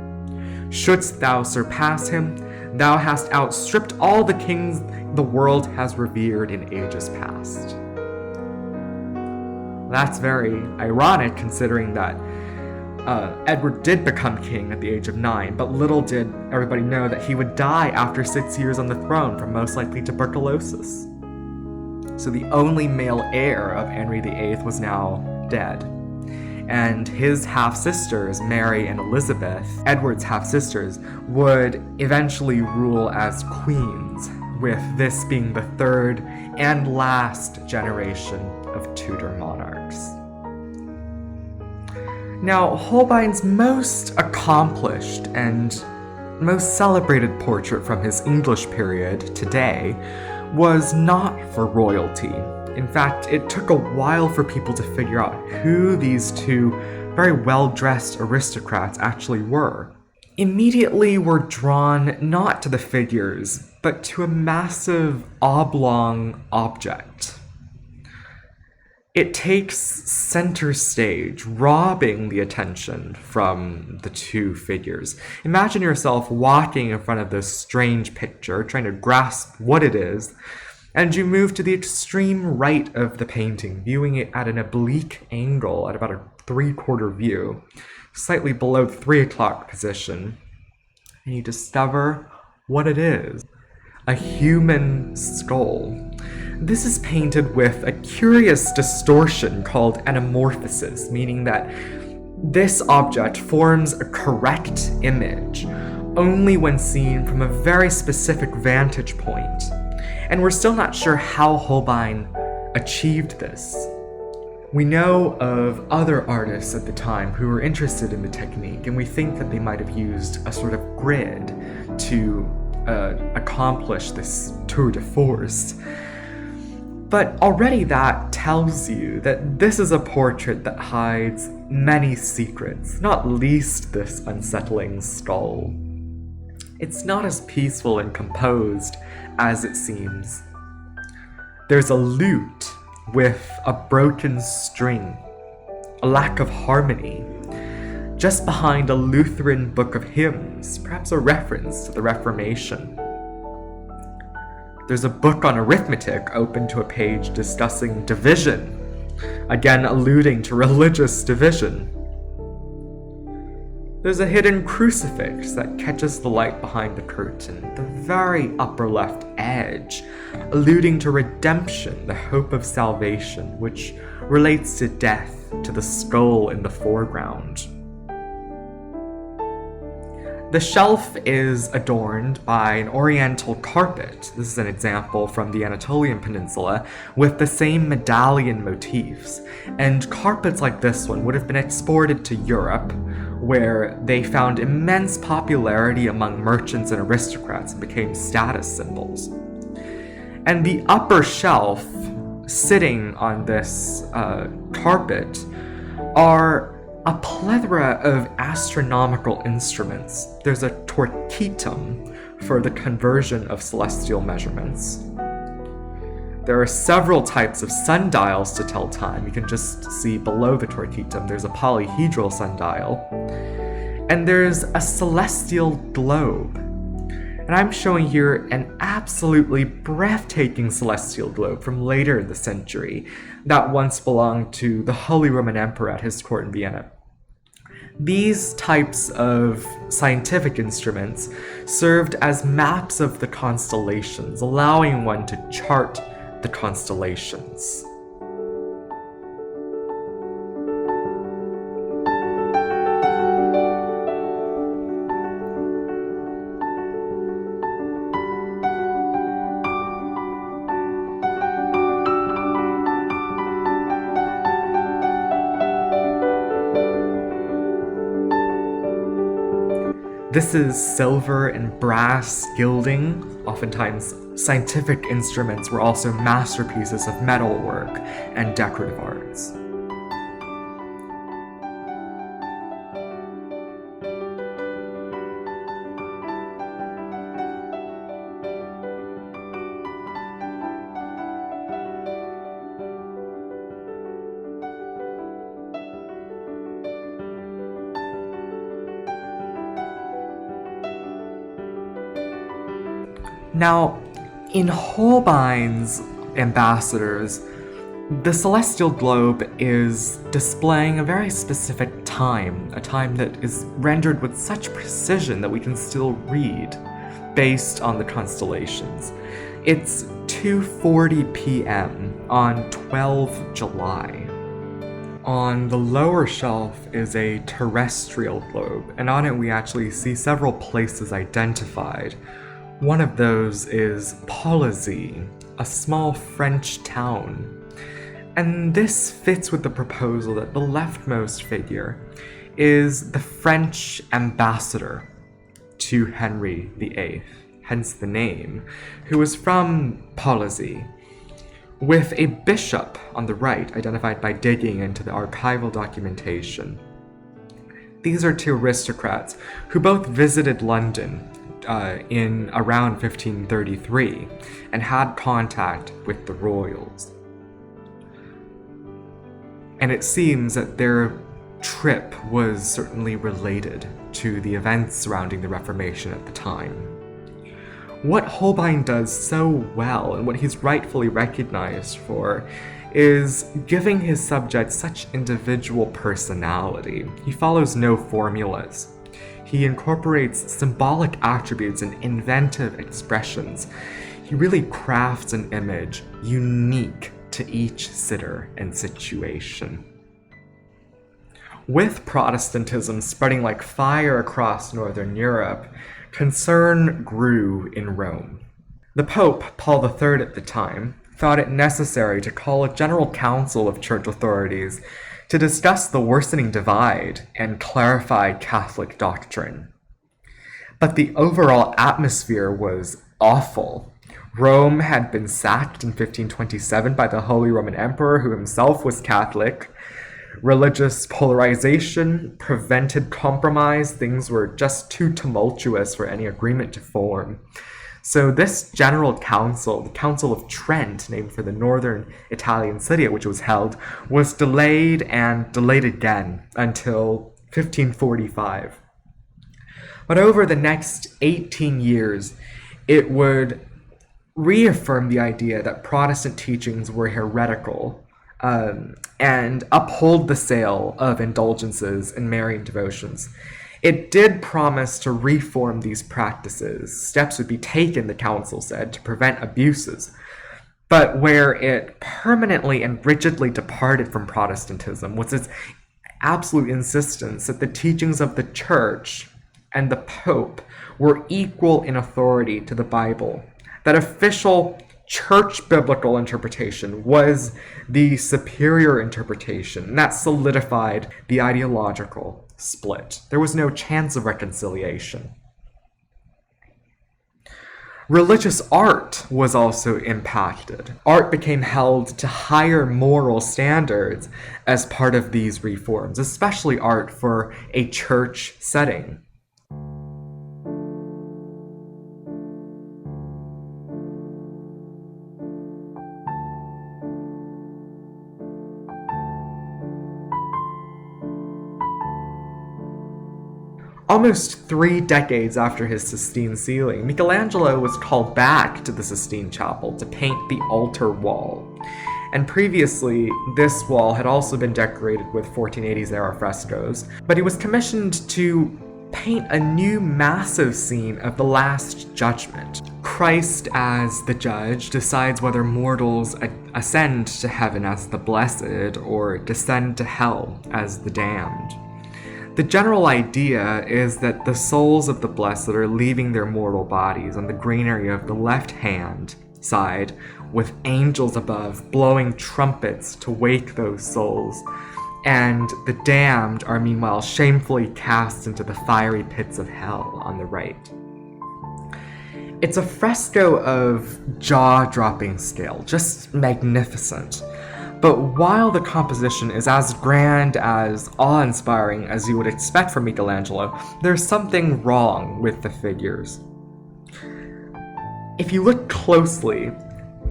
Shouldst thou surpass him, thou hast outstripped all the kings the world has revered in ages past." That's very ironic considering that Edward did become king at the age of 9, but little did everybody know that he would die after 6 years on the throne from most likely tuberculosis. So the only male heir of Henry VIII was now dead. And his half-sisters, Mary and Elizabeth, Edward's half-sisters, would eventually rule as queens, with this being the third and last generation of Tudor monarchs. Now, Holbein's most accomplished and most celebrated portrait from his English period today was not for royalty. In fact, it took a while for people to figure out who these two very well-dressed aristocrats actually were. Immediately we're drawn not to the figures, but to a massive oblong object. It takes center stage, robbing the attention from the two figures. Imagine yourself walking in front of this strange picture, trying to grasp what it is, and you move to the extreme right of the painting, viewing it at an oblique angle at about a 3/4 view, slightly below the 3 o'clock position, and you discover what it is: a human skull. This is painted with a curious distortion called anamorphosis, meaning that this object forms a correct image only when seen from a very specific vantage point. And we're still not sure how Holbein achieved this. We know of other artists at the time who were interested in the technique, and we think that they might have used a sort of grid to accomplish this tour de force. But already that tells you that this is a portrait that hides many secrets, not least this unsettling skull. It's not as peaceful and composed as it seems. There's a lute with a broken string, a lack of harmony, just behind a Lutheran book of hymns, perhaps a reference to the Reformation. There's a book on arithmetic open to a page discussing division, again alluding to religious division. There's a hidden crucifix that catches the light behind the curtain, the very upper left edge, alluding to redemption, the hope of salvation, which relates to death, to the skull in the foreground. The shelf is adorned by an oriental carpet. This is an example from the Anatolian Peninsula, with the same medallion motifs. And carpets like this one would have been exported to Europe, where they found immense popularity among merchants and aristocrats and became status symbols. And the upper shelf, sitting on this carpet, are a plethora of astronomical instruments. There's a torquetum for the conversion of celestial measurements. There are several types of sundials to tell time. You can just see below the torquetum, there's a polyhedral sundial. And there's a celestial globe. And I'm showing here an absolutely breathtaking celestial globe from later in the century that once belonged to the Holy Roman Emperor at his court in Vienna. These types of scientific instruments served as maps of the constellations, allowing one to chart the constellations. This is silver and brass gilding. Oftentimes, scientific instruments were also masterpieces of metalwork and decorative arts. Now, in Holbein's Ambassadors, the celestial globe is displaying a very specific time, a time that is rendered with such precision that we can still read, based on the constellations. It's 2:40 p.m. on 12 July. On the lower shelf is a terrestrial globe, and on it we actually see several places identified. One of those is Polizy, a small French town. And this fits with the proposal that the leftmost figure is the French ambassador to Henry VIII, hence the name, who was from Polizy, with a bishop on the right, identified by digging into the archival documentation. These are two aristocrats who both visited London in around 1533 and had contact with the royals. And it seems that their trip was certainly related to the events surrounding the Reformation at the time. What Holbein does so well, and what he's rightfully recognized for, is giving his subjects such individual personality. He follows no formulas. He incorporates symbolic attributes and inventive expressions. He really crafts an image unique to each sitter and situation. With Protestantism spreading like fire across Northern Europe, concern grew in Rome. The Pope, Paul III at the time, thought it necessary to call a general council of church authorities to discuss the worsening divide and clarify Catholic doctrine. But the overall atmosphere was awful. Rome had been sacked in 1527 by the Holy Roman Emperor, who himself was Catholic. Religious polarization prevented compromise. Things were just too tumultuous for any agreement to form. So this general council, the Council of Trent, named for the northern Italian city at which it was held, was delayed and delayed again until 1545. But over the next 18 years, it would reaffirm the idea that Protestant teachings were heretical and uphold the sale of indulgences and Marian devotions. It did promise to reform these practices. Steps would be taken, the council said, to prevent abuses. But where it permanently and rigidly departed from Protestantism was its absolute insistence that the teachings of the Church and the Pope were equal in authority to the Bible. That official church biblical interpretation was the superior interpretation, and that solidified the ideological split. There was no chance of reconciliation. Religious art was also impacted. Art became held to higher moral standards as part of these reforms, especially art for a church setting. Almost 3 decades after his Sistine ceiling, Michelangelo was called back to the Sistine Chapel to paint the altar wall. And previously, this wall had also been decorated with 1480s-era frescoes, but he was commissioned to paint a new massive scene of the Last Judgment. Christ, as the judge, decides whether mortals ascend to heaven as the blessed or descend to hell as the damned. The general idea is that the souls of the blessed are leaving their mortal bodies on the greenery of the left-hand side, with angels above blowing trumpets to wake those souls, and the damned are meanwhile shamefully cast into the fiery pits of hell on the right. It's a fresco of jaw-dropping scale, just magnificent. But while the composition is as grand, as awe-inspiring as you would expect from Michelangelo, there's something wrong with the figures. If you look closely,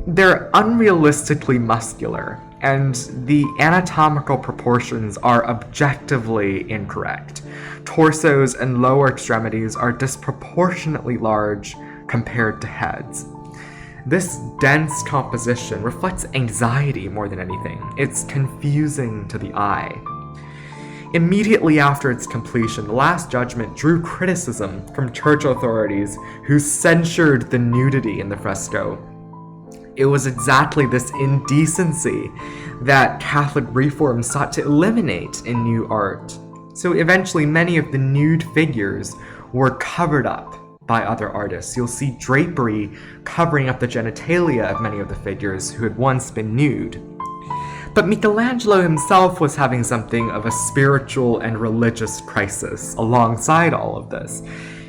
they're unrealistically muscular, and the anatomical proportions are objectively incorrect. Torsos and lower extremities are disproportionately large compared to heads. This dense composition reflects anxiety more than anything. It's confusing to the eye. Immediately after its completion, The Last Judgment drew criticism from church authorities who censured the nudity in the fresco. It was exactly this indecency that Catholic reform sought to eliminate in new art. So eventually many of the nude figures were covered up by other artists. You'll see drapery covering up the genitalia of many of the figures who had once been nude. But Michelangelo himself was having something of a spiritual and religious crisis alongside all of this.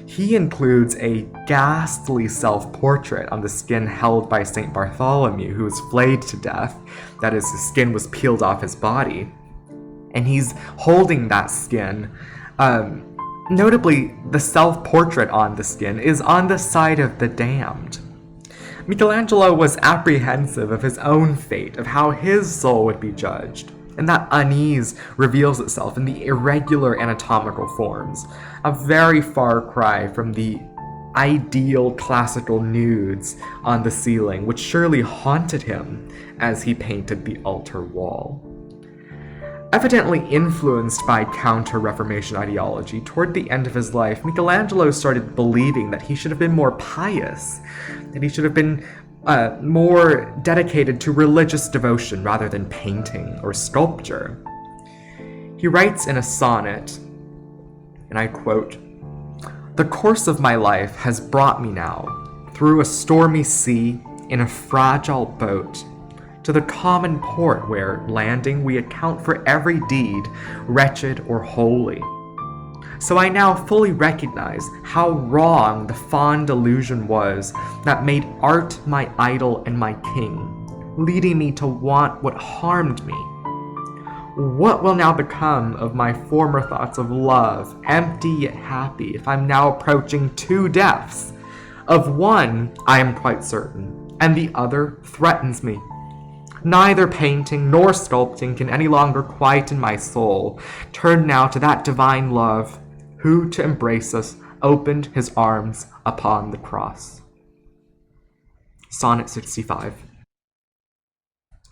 He includes a ghastly self-portrait on the skin held by St. Bartholomew, who was flayed to death. That is, his skin was peeled off his body. And he's holding that skin. Notably, the self-portrait on the skin is on the side of the damned. Michelangelo was apprehensive of his own fate, of how his soul would be judged, and that unease reveals itself in the irregular anatomical forms, a very far cry from the ideal classical nudes on the ceiling, which surely haunted him as he painted the altar wall. Evidently influenced by counter-Reformation ideology, toward the end of his life, Michelangelo started believing that he should have been more pious, that he should have been more dedicated to religious devotion rather than painting or sculpture. He writes in a sonnet, and I quote, "The course of my life has brought me now, through a stormy sea, in a fragile boat, to the common port where, landing, we account for every deed, wretched or holy. So I now fully recognize how wrong the fond illusion was that made art my idol and my king, leading me to want what harmed me. What will now become of my former thoughts of love, empty yet happy, if I'm now approaching 2 deaths? Of one, I am quite certain, and the other threatens me. Neither painting nor sculpting can any longer quieten my soul, turned now to that divine love, who, to embrace us, opened his arms upon the cross." Sonnet 65.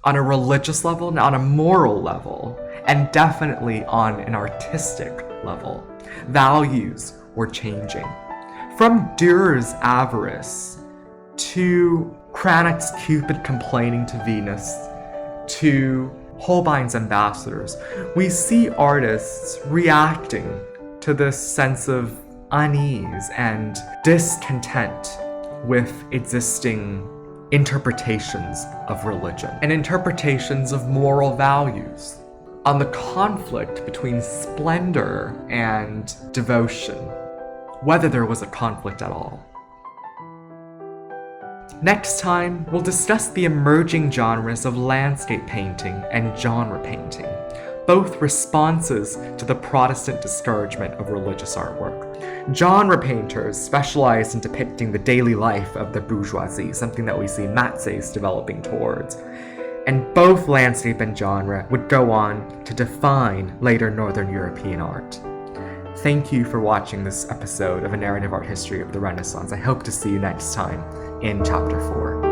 On a religious level, and on a moral level, and definitely on an artistic level. Values were changing. From Dürer's Avarice to Cranach's Cupid complaining to Venus to Holbein's Ambassadors, we see artists reacting to this sense of unease and discontent with existing interpretations of religion and interpretations of moral values, on the conflict between splendor and devotion, whether there was a conflict at all. Next time, we'll discuss the emerging genres of landscape painting and genre painting, both responses to the Protestant discouragement of religious artwork. Genre painters specialized in depicting the daily life of the bourgeoisie, something that we see Massys developing towards. And both landscape and genre would go on to define later Northern European art. Thank you for watching this episode of A Narrative Art History of the Renaissance. I hope to see you next time in Chapter 4.